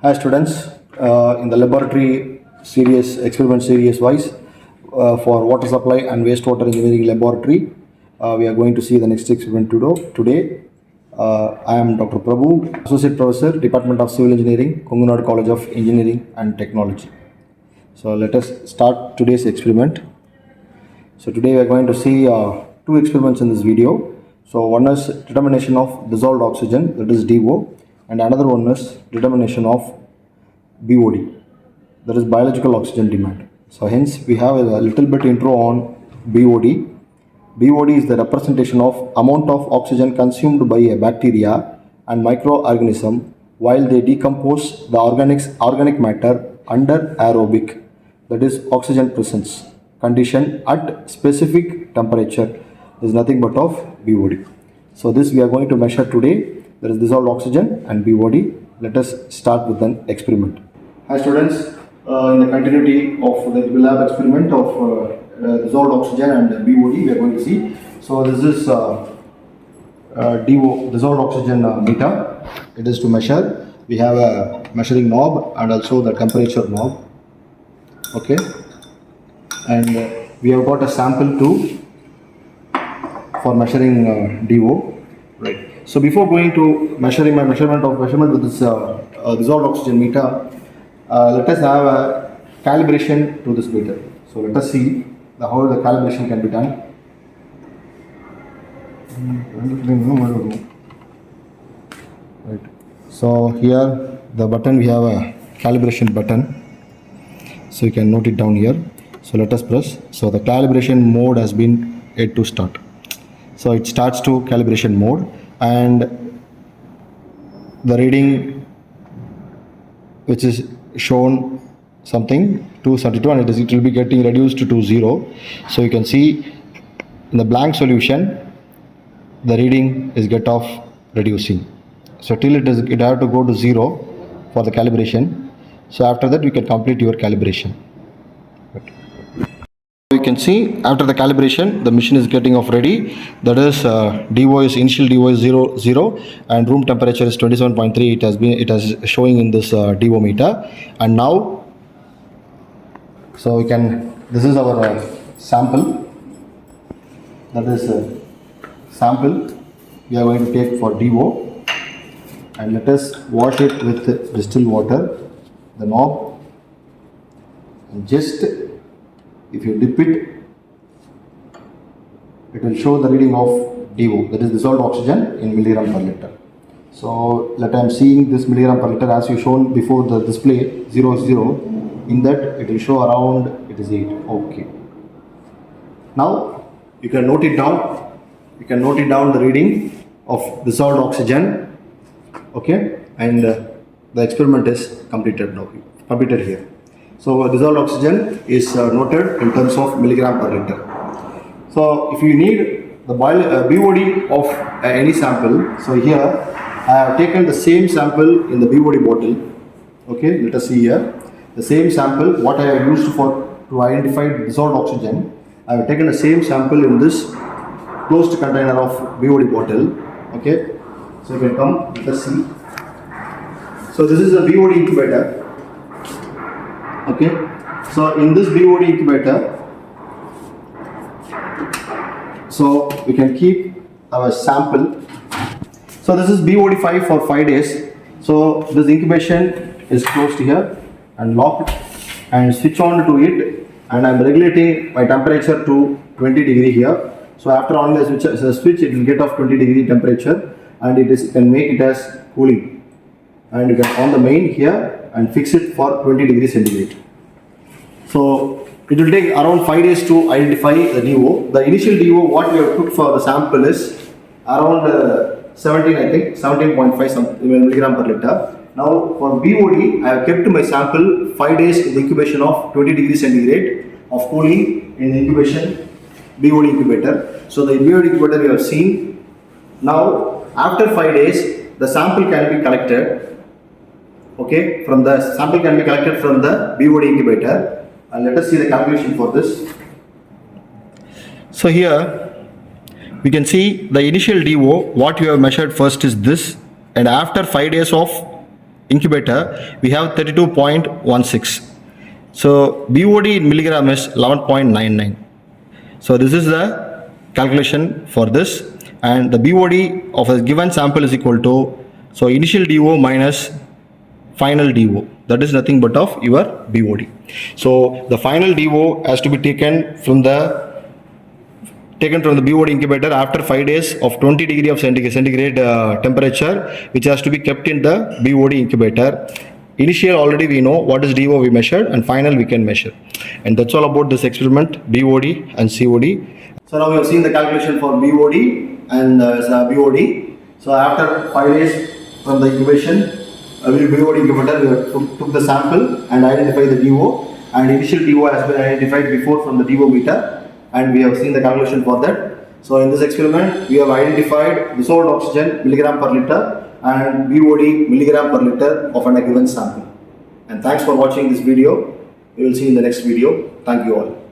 Hi students, in the laboratory series, experiment series wise, for water supply and wastewater engineering laboratory, we are going to see the next experiment today. I am Dr. Prabhu, Associate Professor, Department of Civil Engineering, Kongunad College of Engineering and Technology. So let us start today's experiment. So today we are going to see two experiments in this video. So one is determination of dissolved oxygen, that is DO, and another one is determination of BOD, that is biological oxygen demand. So hence we have a little bit intro on BOD. BOD is the representation of amount of oxygen consumed by a bacteria and microorganism while they decompose the organic matter under aerobic, that is oxygen presence condition at specific temperature, is nothing but of BOD. So this we are going to measure today, that is dissolved oxygen and BOD. Let us start with an experiment. Hi students, in the continuity of the lab experiment of dissolved oxygen and BOD, we are going to see. So this is DO, dissolved oxygen meter. It is to measure. We have a measuring knob and also the temperature knob. Okay, and we have got a sample too for measuring DO. Right. So before going to measurement with this dissolved oxygen meter, let us have a calibration to this meter. So let us see how the calibration can be done. Right. So here the button, we have a calibration button. So you can note it down here. So let us press. So the calibration mode has been hit to start. So it starts to calibration mode, and the reading which is shown something 232, and it will be getting reduced to 0. So you can see in the blank solution the reading is get off reducing. So till it have to go to 0 for the calibration. So after that you can complete your calibration. You can see after the calibration the machine is getting off ready, that is DO is initial DO is 0 and room temperature is 27.3. it has showing in this DO meter. And now, so we can, this is our sample, that is sample we are going to take for DO, and let us wash it with distilled water, the knob, and just if you dip it, it will show the reading of DO, that is dissolved oxygen in milligram per liter. So let I am seeing this milligram per liter as you shown before the display 0, in that it will show around, it is 8. Okay. Now you can note it down. You can note it down the reading of dissolved oxygen. Okay, and the experiment is completed now. Completed here. So dissolved oxygen is noted in terms of milligram per liter. So if you need the BOD of any sample, so here I have taken the same sample in the BOD bottle. Okay, let us see here. The same sample what I have used to identify dissolved oxygen, I have taken the same sample in this closed container of BOD bottle. Okay, so you can come, let us see. So this is a BOD incubator. Okay, so in this BOD incubator, so we can keep our sample. So this is BOD 5 for 5 days. So this incubation is closed here and locked, and switch on to it, and I am regulating my temperature to 20 degree here. So after on the switch it will get off 20 degree temperature, and you can make it as cooling, and you can on the main here and fix it for 20 degrees centigrade. So it will take around 5 days to identify the DO. The initial DO what we have took for the sample is around 17, I think 17.5 milligram per liter. Now for BOD I have kept my sample 5 days in the incubation of 20 degrees centigrade of cooling in the incubation BOD incubator. So the BOD incubator we have seen. Now after 5 days the sample can be collected. Okay, from the sample can be collected from the BOD incubator, and let us see the calculation for this. So here we can see the initial DO what you have measured first is this, and after 5 days of incubator, we have 32.16. So BOD in milligram is 11.99. So this is the calculation for this, and the BOD of a given sample is equal to, so initial DO minus final DO, that is nothing but of your BOD. So the final DO has to be taken from the BOD incubator after 5 days of 20 degree of centigrade temperature, which has to be kept in the BOD incubator. Initial already we know what is DO we measured, and final we can measure. And that's all about this experiment, BOD and COD. So now we have seen the calculation for BOD and BOD. So after 5 days from the incubation, BOD incubator, we took the sample and identified the DO, and initial DO has been identified before from the DO meter, and we have seen the calculation for that. So in this experiment, we have identified dissolved oxygen milligram per liter and BOD milligram per liter of a given sample. And thanks for watching this video. We will see you in the next video. Thank you all.